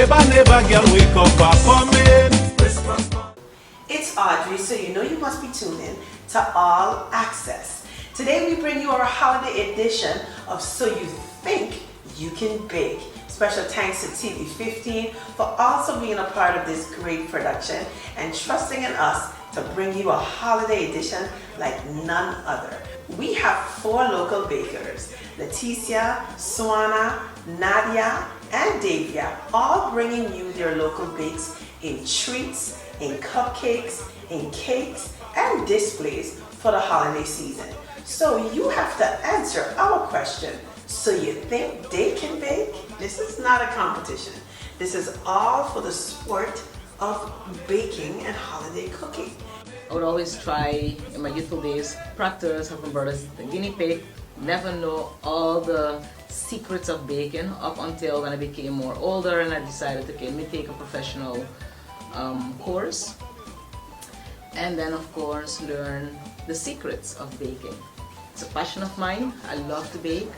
Never, girl, wake up, come in. It's Audrey, so you know you must be tuned in to All Access. Today we bring you our holiday edition of So You Think You Can Bake. Special thanks to TV15 for also being a part of this great production and trusting in us to bring you a holiday edition like none other. We have 4 local bakers, Leticia, Suana, Nadia, and Davia, all bringing you their local bakes in treats, in cupcakes, in cakes, and displays for the holiday season. So you have to answer our question. So you think they can bake? This is not a competition. This is all for the sport of baking and holiday cooking. I would always try in my youthful days, practice, have my brothers the guinea pig, never know all the secrets of baking up until when I became more older and I decided to let me take a professional course and then of course learn the secrets of baking. It's a passion of mine. I love to bake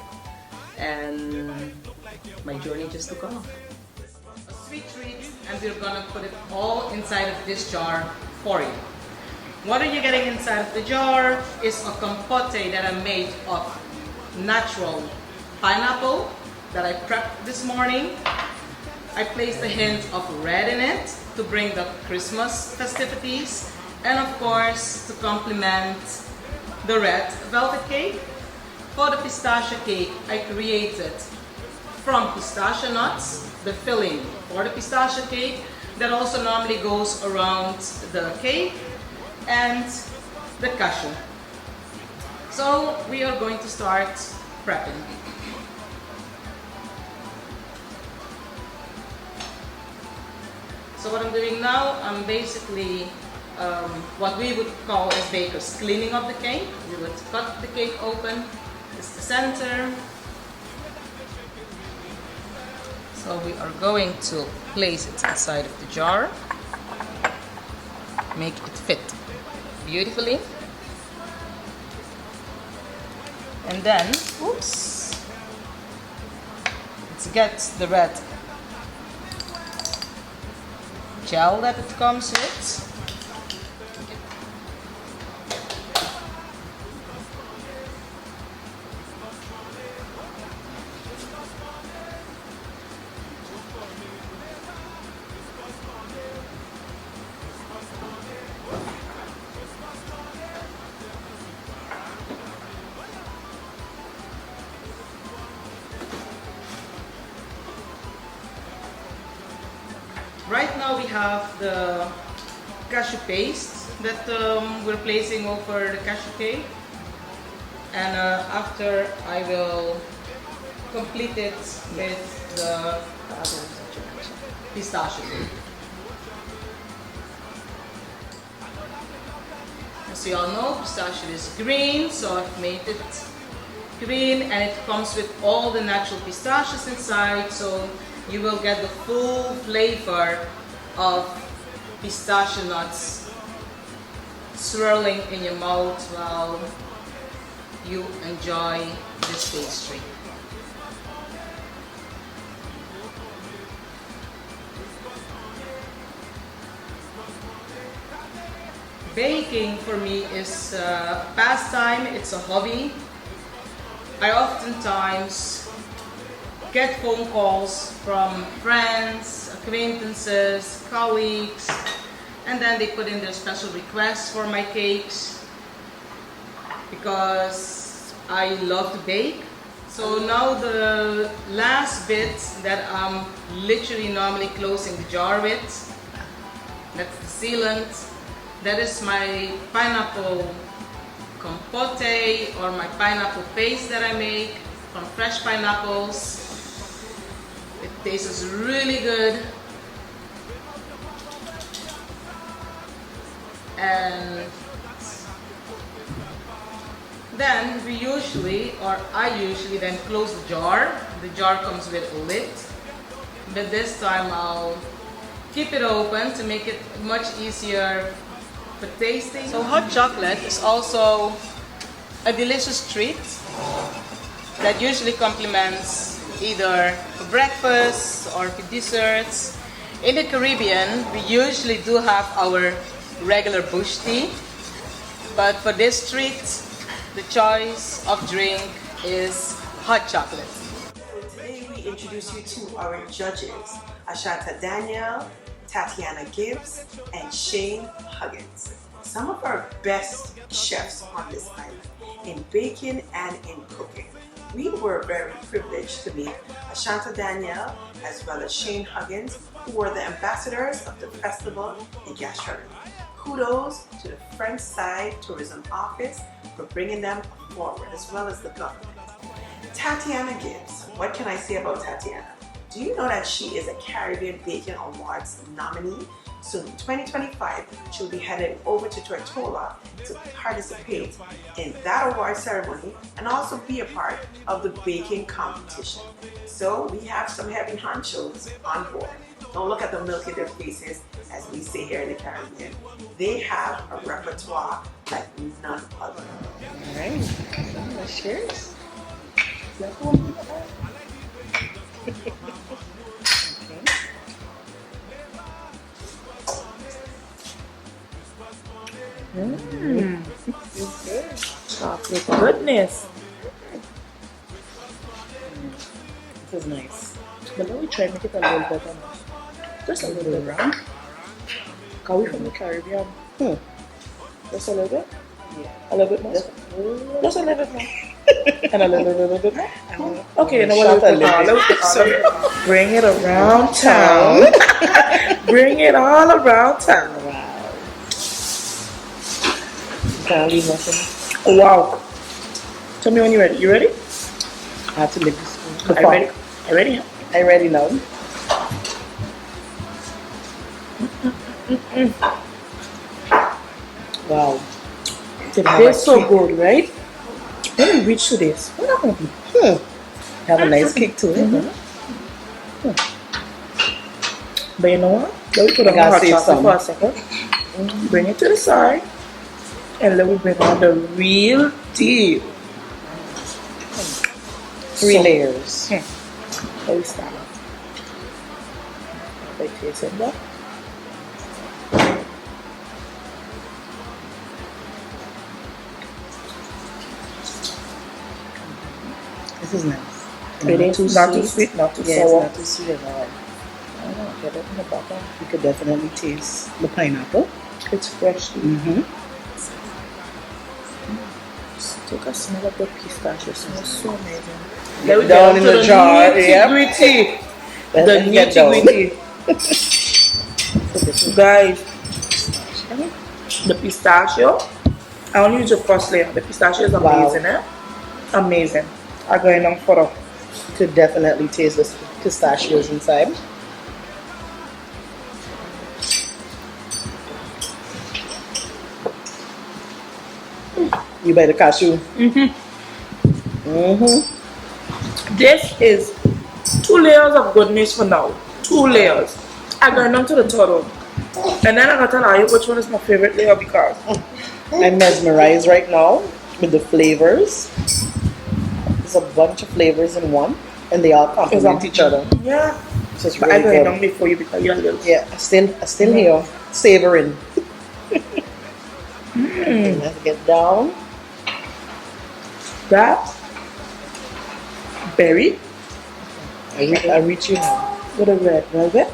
and my journey just took off. A sweet treat, and we're gonna put it all inside of this jar for you. What are you getting inside of the jar is a compote that I made of natural pineapple that I prepped this morning. I placed a hint of red in it to bring the Christmas festivities and of course to complement the red velvet cake. For the pistachio cake, I created from pistachio nuts the filling for the pistachio cake that also normally goes around the cake and the cashew. So we are going to start prepping. So what I'm doing now, I'm basically what we would call as bakers cleaning up the cake. We would cut the cake open. This is the center. So we are going to place it inside of the jar. Make it fit beautifully. And then, oops, let's get the red gel that it comes with. Right now we have the cashew paste that we're placing over the cashew cake, and after I will complete it with the pistachio cake. As you all know, pistachio is green, so I've made it green and it comes with all the natural pistachios inside, so you will get the full flavor of pistachio nuts swirling in your mouth while you enjoy this pastry. Baking for me is a pastime, it's a hobby. I oftentimes get phone calls from friends, acquaintances, colleagues, and then they put in their special requests for my cakes because I love to bake. So now the last bit that I'm literally normally closing the jar with, that's the sealant. That is my pineapple compote or my pineapple paste that I make from fresh pineapples. It tastes really good, and then we usually, or I usually then close the jar. The jar comes with a lid, but this time I'll keep it open to make it much easier for tasting. So hot chocolate is also a delicious treat that usually complements either for breakfast or for desserts. In the Caribbean, we usually do have our regular bush tea, but for this treat, the choice of drink is hot chocolate. Today we introduce you to our judges, Ashanta Danielle, Tatiana Gibbs, and Shane Huggins. Some of our best chefs on this island in baking and in cooking. We were very privileged to meet Ashanta Danielle as well as Shane Huggins, who were the ambassadors of the festival in gastronomy. Kudos to the French Side Tourism Office for bringing them forward, as well as the government. Tatiana Gibbs, what can I say about Tatiana? Do you know that she is a Caribbean Baking Awards nominee? Soon in 2025, she'll be headed over to Tortola to participate in that award ceremony and also be a part of the baking competition. So we have some heavy honchos on board. Don't look at the milk in their faces, as we say here in the Caribbean. They have a repertoire like none other. All right, let's cheers. Chocolate goodness. This is nice. But let me try and make it a little better now. Just a little bit round. Are we from the Caribbean? Just a little bit? Yeah. A little bit more? Just a little bit more. And a little bit more? Okay, you know what? Bring it around town. Bring it all around town. Wow. Can't leave nothing. Oh, wow. Tell me when you're ready. You ready? I have to lick the spoon. Are you ready? Are you ready? I'm ready now. Wow. It's so good, right? Let me reach to this. What happened to me? Have a nice kick to it. But you know what? Let me put on hot chocolate for a second. Bring it to the side. And let me bring on the real deal. 3 layers. Let me start. Like this and that. This is nice. It is not too sweet, not too Yeah, it's sour. not too sweet at all. I don't know, get it in the bottom. You could definitely taste the pineapple. It's fresh. Take a smell of the pistachio. It smells so amazing. Let me Down in the jar. Nitty-gritty. Let The it get down. nitty-gritty. Guys, the pistachio, I only use the first layer. The pistachio is amazing, eh? Amazing. I'm going on for it. Could definitely taste the pistachios inside. You buy the cashew. This is 2 layers of goodness for now. 2 layers. I'm going on to the third one. And then I'm going to tell you which one is my favorite layer because I'm mesmerized right now with the flavors. There's a bunch of flavors in one, and they all complement each other. yeah. So it's But really I'm going good. on before you because you're a little. Yeah, I still here, savoring. Okay, let's get down. That berry I reach you now. with a red velvet.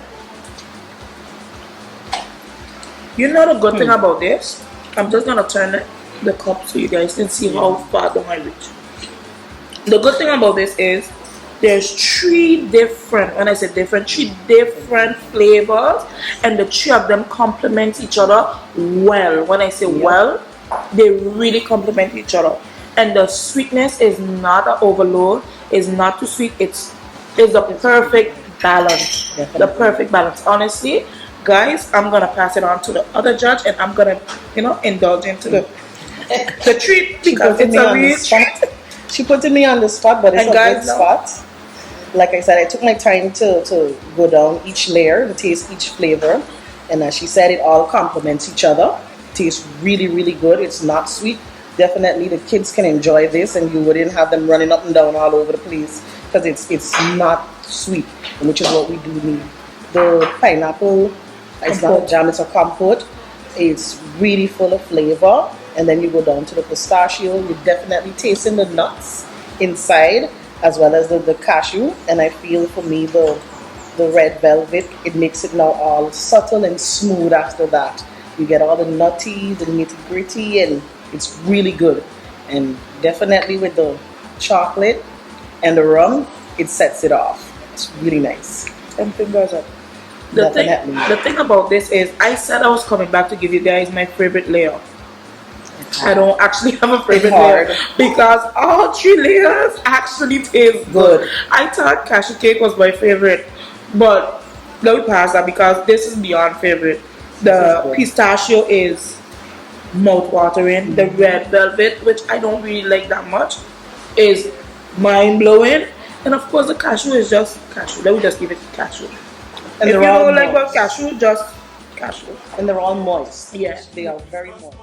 You know the good thing about this? I'm just gonna turn the cup so you guys can see how far down I reach. The good thing about this is there's 3 different, when I say different, 3 different flavors, and the 3 of them complement each other well. When I say well, they really complement each other. And the sweetness is not an overload, it's not too sweet, it's the perfect balance. Definitely. The perfect balance. Honestly, guys, I'm gonna pass it on to the other judge and I'm gonna, indulge into the treat because it's a real treat. She put me on the spot, but it's And a guys good know- spot. Like I said, I took my time to go down each layer, to taste each flavor. And as she said, it all complements each other. Tastes really, really good. It's not sweet. Definitely the kids can enjoy this and you wouldn't have them running up and down all over the place because it's not sweet, which is what we do need. The pineapple, it's not a jam, it's a compote. It's really full of flavor. And then you go down to the pistachio. You're definitely tasting the nuts inside as well as the cashew. And I feel for me the red velvet, it makes it now all subtle and smooth after that. You get all the nutty, the nitty gritty, and it's really good. And definitely with the chocolate and the rum, it sets it off. It's really nice. 10 fingers up. The thing about this is, I said I was coming back to give you guys my favorite layer. I don't actually have a favorite layer because all 3 layers actually taste good. I thought cashew cake was my favorite, but let me pass that because this is beyond favorite. The pistachio is mouth-watering. The red velvet, which I don't really like that much, is mind-blowing. And of course the cashew is just cashew. Let me just give it cashew. And if you don't like about cashew, just cashew. And they're all moist. Yes, they are very moist.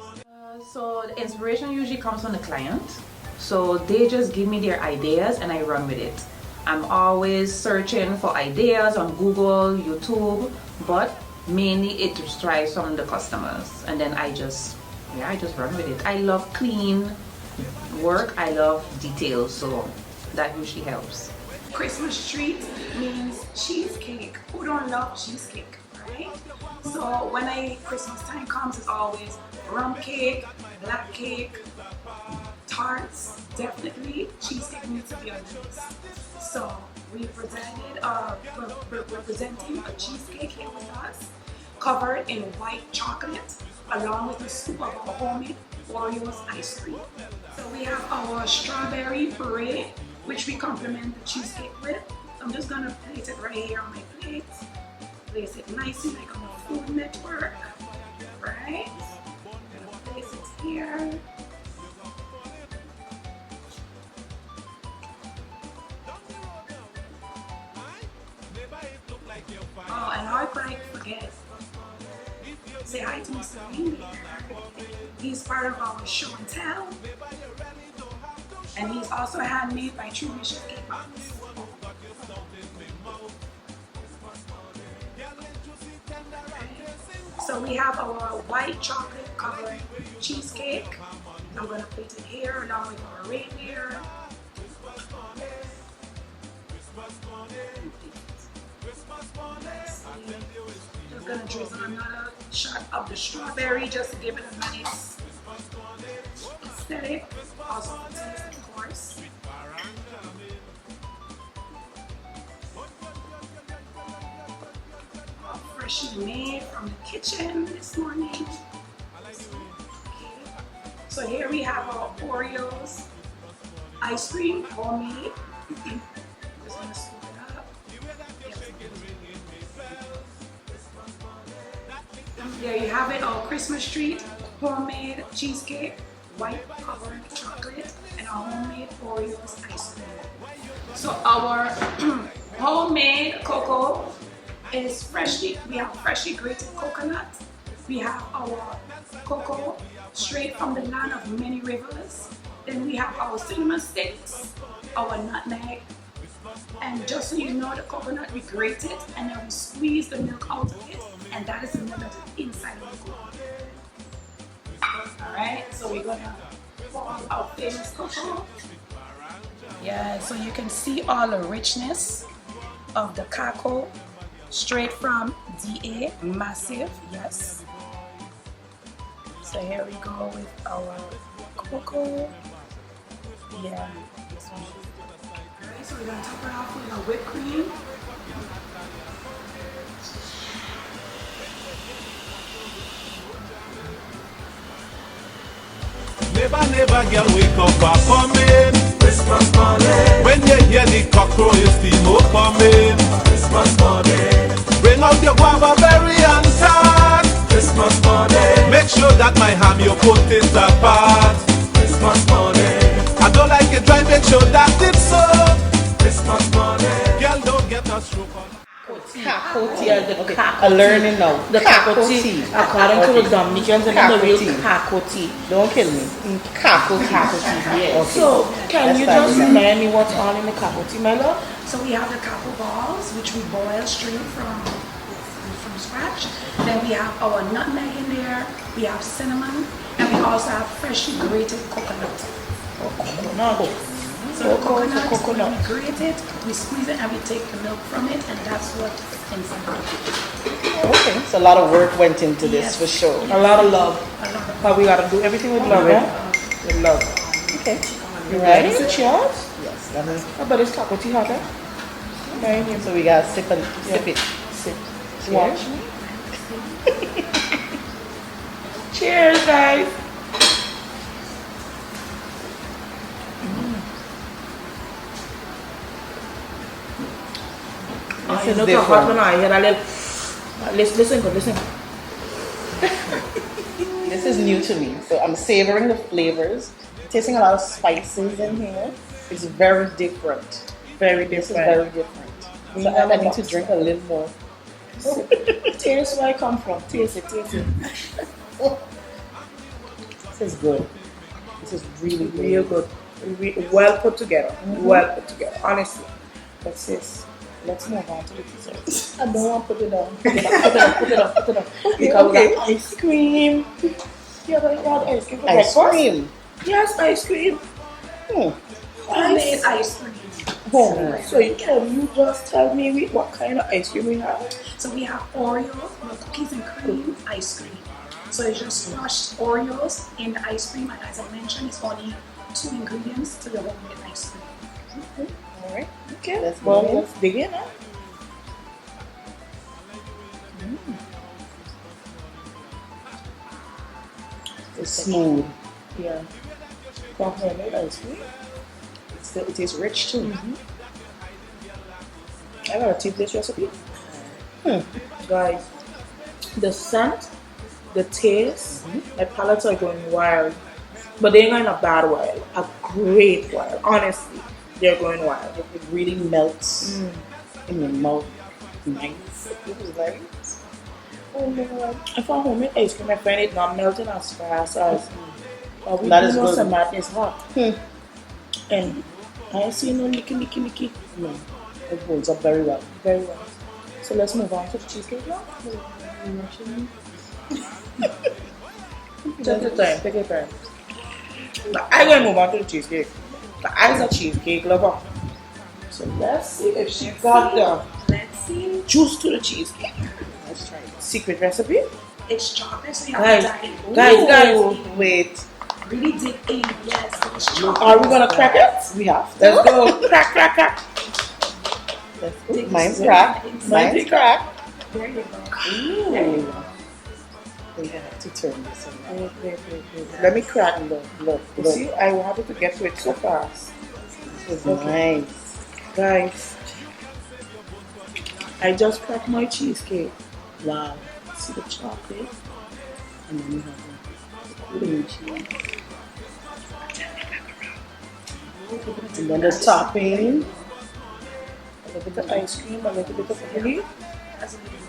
So the inspiration usually comes from the client. So they just give me their ideas and I run with it. I'm always searching for ideas on Google, YouTube, but mainly it just tries from the customers, and then I just run with it. I love clean work. I love details, so that usually helps. Christmas treat means cheesecake. Who don't love cheesecake, right? So when Christmas time comes, it's always rum cake, black cake, tarts. Definitely cheesecake needs to be on the list. So we're presenting a cheesecake here with us, covered in white chocolate, along with a scoop of our homemade Oreos ice cream. So we have our strawberry puree, which we complement the cheesecake with. So I'm just gonna place it right here on my plate. Place it nicely like on the Food Network, right? I'm gonna place it here. Oh, and how could I forget? Say hi to Mr. Lee. He's part of our show and tell. And he's also handmade by True Mission Cake Box. So we have our white chocolate covered cheesecake. I'm going to place it here along with our reindeer. Just gonna drizzle another shot of the strawberry just to give it a nice aesthetic. Also the taste, of course. All freshly made from the kitchen this morning. Okay. So here we have our Oreos ice cream, homemade. Just gonna scoop it up. There you have it, our Christmas treat, homemade cheesecake, white covered chocolate, and our homemade Oreos ice cream. So our homemade cocoa is we have freshly grated coconut. We have our cocoa straight from the land of many rivers. Then we have our cinnamon sticks, our nutmeg, and just so you know, the coconut, we grate it and then we squeeze the milk out of it, and that is the milk that is inside of the cocoa. Alright, so we're gonna pour our famous cocoa. Yeah, so you can see all the richness of the cacao straight from DA, massive, yes. So here we go with our cocoa. Yeah, this one. Alright, so we're gonna top it off with our whipped cream. Never, girl, wake up, coming. Christmas morning. When you hear the cockroach, the smoke coming. Christmas morning. Bring out your guava berry and tart. Christmas morning. Make sure that my ham you put it apart. Christmas morning. I don't like it dry, make sure that it's soaked. Christmas morning. Girl, don't get a stroke on. Cacao tea. Yeah, the Okay, cacao I'm learning now. The cacao tea. According to the Dominicans, and the real cacao tea. Don't kill me. Cacao tea. Yeah. Okay. So, can Let's you start just with that. remind me what's all in the cacao tea, my love? So we have the cacao balls, which we boil straight from scratch. Then we have our nutmeg in there. We have cinnamon, and we also have freshly grated coconut. Coconut. So the coconut, when we grate it, we squeeze it, and we take the milk from it, and that's what inside the cake. Okay, so a lot of work went into this Yes. for sure. A lot of love. A lot of But we gotta do everything with love, Love eh? With love. Okay, You ready? So cheers. Yes, let me. Oh, but it's cacao tea hot, eh? Very nice. So we gotta sip it. Sip. Watch me. Cheers, guys. This You is know how hot different. when I hear that little. Listen, good, listen. This is new to me, so I'm savoring the flavors. Tasting a lot of spices in here. It's very different. Very This is different. very different. So I need to drink a little more. Taste where I come from. Taste it, taste it. This is good. This is really good. Real good. Well put together. Well put together. Honestly. But sis, let's move on to the dessert. I don't want to put it on. Put it up. Because we got ice cream. Yeah, but you had ice cream for Ice breakfast? cream. Yes, ice cream. homemade ice cream. Oh, so can you just tell me what kind of ice cream we have? So we have Oreos, cookies and cream ice cream. So it's just crushed Oreos in the ice cream, and as I mentioned, it's only 2 ingredients to the homemade ice cream. Alright, okay. Let's Well, begin. let's begin, huh? It's smooth. Yeah. For homemade ice cream. It is rich too. I gotta tip this recipe. Guys, the scent, the taste, my palates are going wild. But they're going a bad wild, a great wild. Honestly, they're going wild. It really melts in your mouth. Nice. It is nice. Oh my god. If I homemade ice cream, I find it not melting as fast as we That do is know good. some that is hot. And I see no licky. No, it holds up very well. Very well. So let's move on to the cheesecake now. Take your time. But I gotta move on to the cheesecake. But I's a cheesecake lover. So let's see if she got the Let's see. juice to the cheesecake. Let's try it. Secret recipe. It's chocolate, so you have Guys, to guys, Ooh, wait. really dig in. Yes, so it's chocolate. Are we gonna crack it? We have. Let's go. Crack. Let's Mine's cracked. Mine's cracked. There you go. Ooh. We have to turn this around. Wait. Let me crack. Look. See, I wanted to get to it so fast. This is Okay. nice. Guys, I just cracked my cheesecake. Wow. See the chocolate? And then we have the cream cheese. And then the topping. A little bit of ice cream, a little bit of honey. That's a little bit.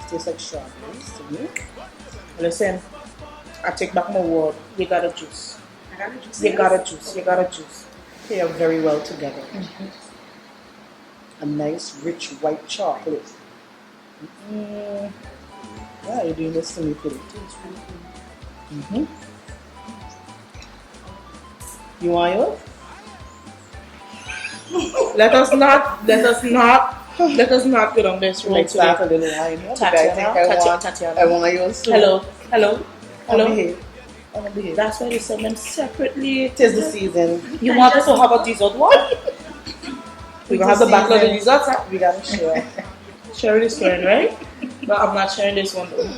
It tastes like strawberries to me. Listen, I take back my word. You got a juice. I gotta juice You this. got a juice. They are very well together. A nice, rich white chocolate. Yeah, you're doing this to me, Philip. You want yours? Let us not get on this road Like today. that a little while. But I think Tatiana. I want yours too. Hello. I'm gonna behave. That's why they sell them separately. Tis the season. You want us to have a dessert one? We're gonna have the battle of the desserts, huh? We gotta share. Sharing is sharing, right? But I'm not sharing this one though.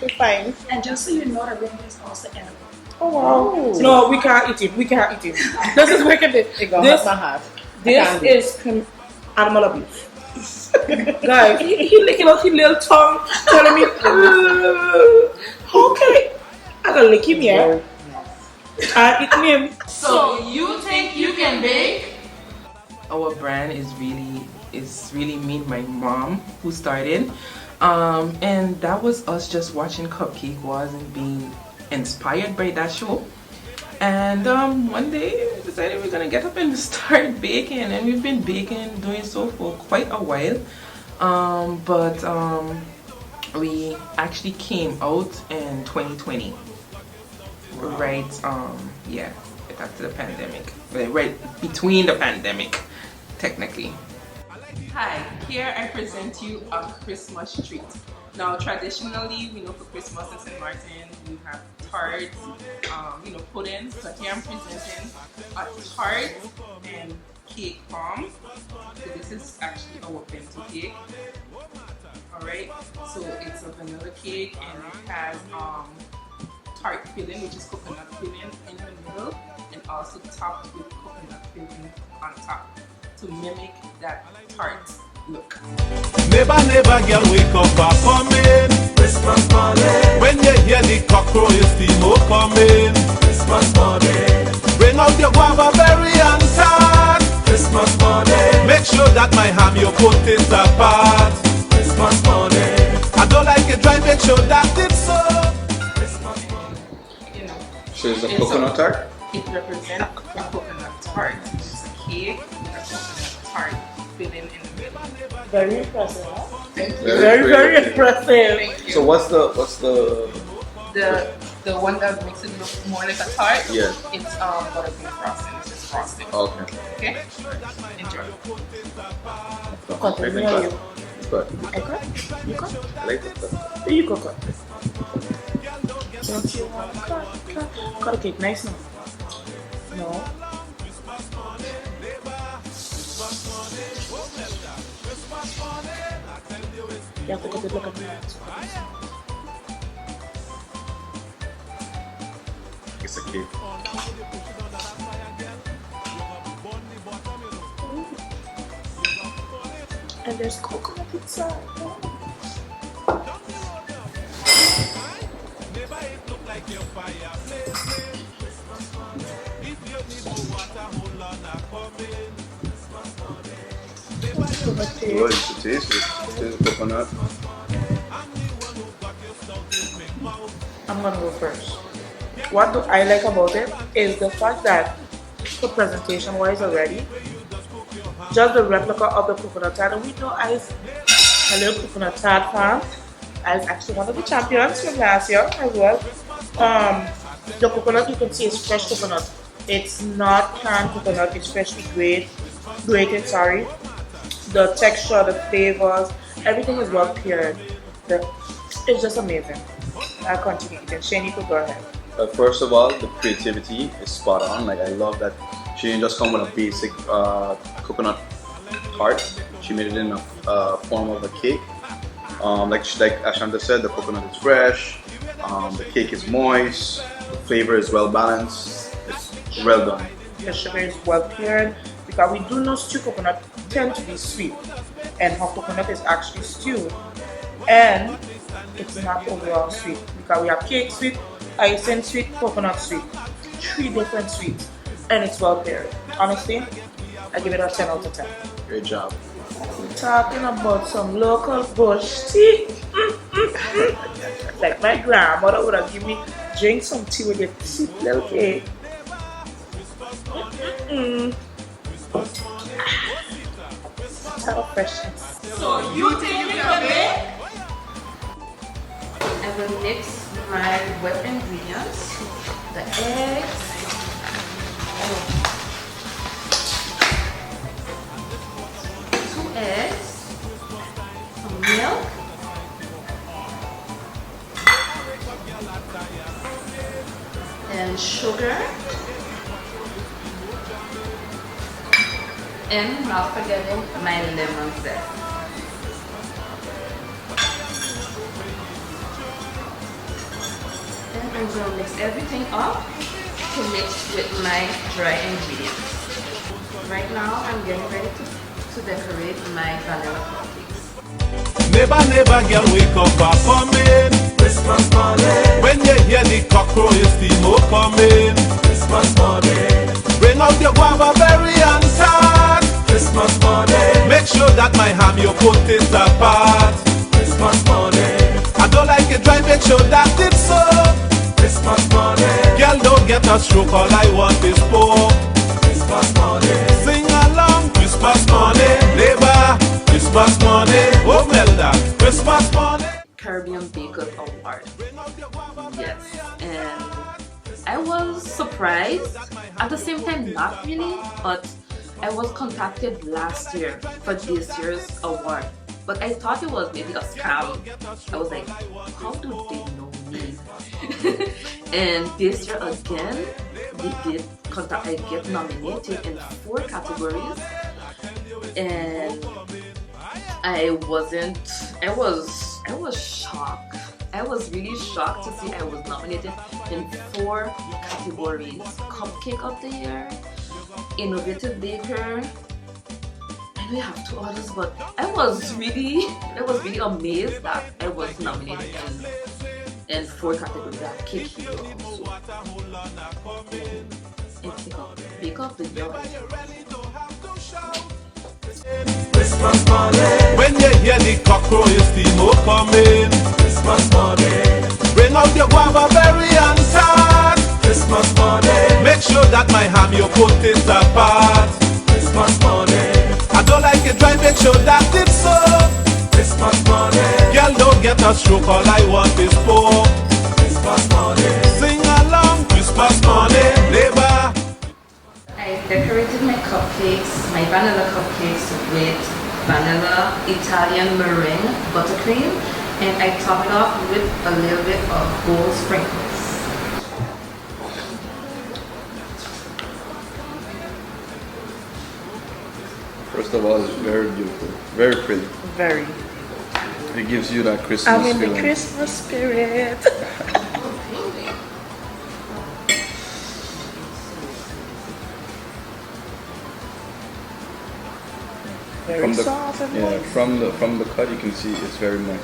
We're fine. And just so you know, the ring is also edible. Oh wow. Oh. No, we can't eat it. This is wicked. It gonna hurt my heart. This is animal abuse. Guys, he licking out his little tongue, telling me, okay, I gotta lick him here. Nickname. So you think you can bake? Our brand is really me and my mom who started, and that was us just watching Cupcake Wars and being inspired by that show. And one day we decided we're gonna get up and start baking, and we've been baking, doing so for quite a while. But we actually came out in 2020, right? Yeah, right after the pandemic, right between the pandemic, technically. Hi, here I present you a Christmas treat. Now, traditionally, we know for Christmas in St. Maarten, we have tarts, puddings. So here I'm presenting a tart and cake form. So this is actually our bento cake. Alright, so it's a vanilla cake and it has tart filling, which is coconut filling in the middle, and also topped with coconut filling on top to mimic that tart look. Neighbor, neighbor, girl, wake up, coming. Christmas morning. When you hear the cockroach, steam coming. Christmas morning. Bring out your guava berry and tart. Christmas morning. Make sure that my ham you put it apart. Christmas morning. I don't like it dry, make sure that it's so. So it's a coconut tart? It represents a coconut tart. It's a cake with a coconut tart filling in the middle. Very impressive. Huh? Very Impressive. So what's the The one that makes it look more like a tart? Yeah. It's buttercream frosting. It's just frosting. Okay. Okay? Enjoy. Cut it. Yeah, you. Good. I cut. You cut. I like this stuff. You cut. Cut a cake. Nice now. No. You have to cut it like a plant. It's a cake. And there's coconut inside. Good, you should taste it. Taste the coconut. I'm gonna go first. What do I like about it is the fact that the presentation wise already, just the replica of the coconut tart. And we know as a little coconut tart fan, as actually one of the champions from last year as well. The coconut, you can see, is fresh coconut. It's not canned coconut, it's freshly grated, sorry. The texture, the flavors, everything is well cured. It's just amazing. I'll continue eating. Shane, you could go ahead. First of all, the creativity is spot on. Like, I love that she didn't just come with a basic coconut tart. She made it in a form of a cake. Like Ashanta said, the coconut is fresh. The cake is moist. The flavor is well balanced. It's well done. The sugar is well cured because we do know stewed coconut tend to be sweet, and her coconut is actually stewed, and it's not overall sweet because we have cake sweet, icing sweet, coconut sweet, 3 different sweets, and it's well paired. Honestly, I give it a 10 out of 10. Great job. We're talking about some local bush tea. Like my grandmother would have given me, drink some tea with your cheap little cake. Total freshness. So you think you can bake? I will mix my wet ingredients, the eggs, 2 eggs, some milk, and sugar, and not forgetting my lemon zest. Then I'm going to mix everything up to mix with my dry ingredients. Right now I'm getting ready to decorate my vanilla cupcakes. Neighbor, neighbor, girl, wake up, coming. Christmas morning. When you hear the cockroach, steam coming. Christmas morning. Bring out your guava berry and tart. Christmas morning. Make sure that my ham you put it apart. Christmas morning. I don't like it dry, make sure that it's so. Christmas morning. Girl, don't get a stroke, all I want is pork. Christmas morning. Sing along, Christmas morning. Neighbor, Christmas morning. Oh, Melda, Christmas morning. Caribbean Baker Award. Yes, and I was surprised. At the same time, not really, but I was contacted last year for this year's award. But I thought it was maybe a scam. I was like, how do they know me? And this year again, I get nominated in 4 categories, and I was shocked. I was really shocked to see I was nominated in 4 categories: Cupcake of the Year, Innovative Baker, and we have 2 others. But I was really amazed that I was nominated in 4 categories. That Cake Hero also, and Baker of the Year. Christmas morning. When you hear the cockroach steam coming. Christmas morning. Bring out your guava berry and tart. Christmas morning. Make sure that my ham you put it apart. Christmas morning. I don't like it dry, make sure that it's so. Christmas morning. Girl, don't get a stroke, all I want is pork. Christmas morning. Sing along, Christmas morning. Neighbor. I decorated my cupcakes, my vanilla cupcakes, with vanilla Italian meringue buttercream, and I top it off with a little bit of gold sprinkles. First of all, it's very beautiful, very pretty. Very. It gives you that Christmas I'm in feeling. the Christmas spirit. Very soft and yeah, moist. from the cut you can see it's very moist.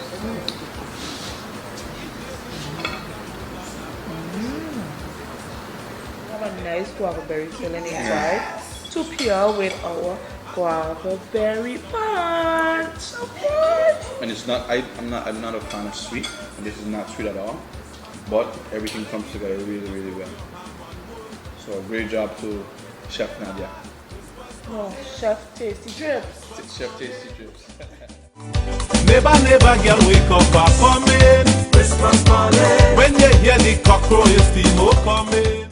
We have a nice guava berry filling inside to pair with our guava berry punch. So good. And it's not I'm not a fan of sweet, and this is not sweet at all. But everything comes together really, really well. So great job to Chef Nadia. Oh, Chef Tasty Drips. Chef Tasty Drips. Neighbor, neighbor, girl, wake up, coming. Christmas morning. When you hear the cockroach steam coming.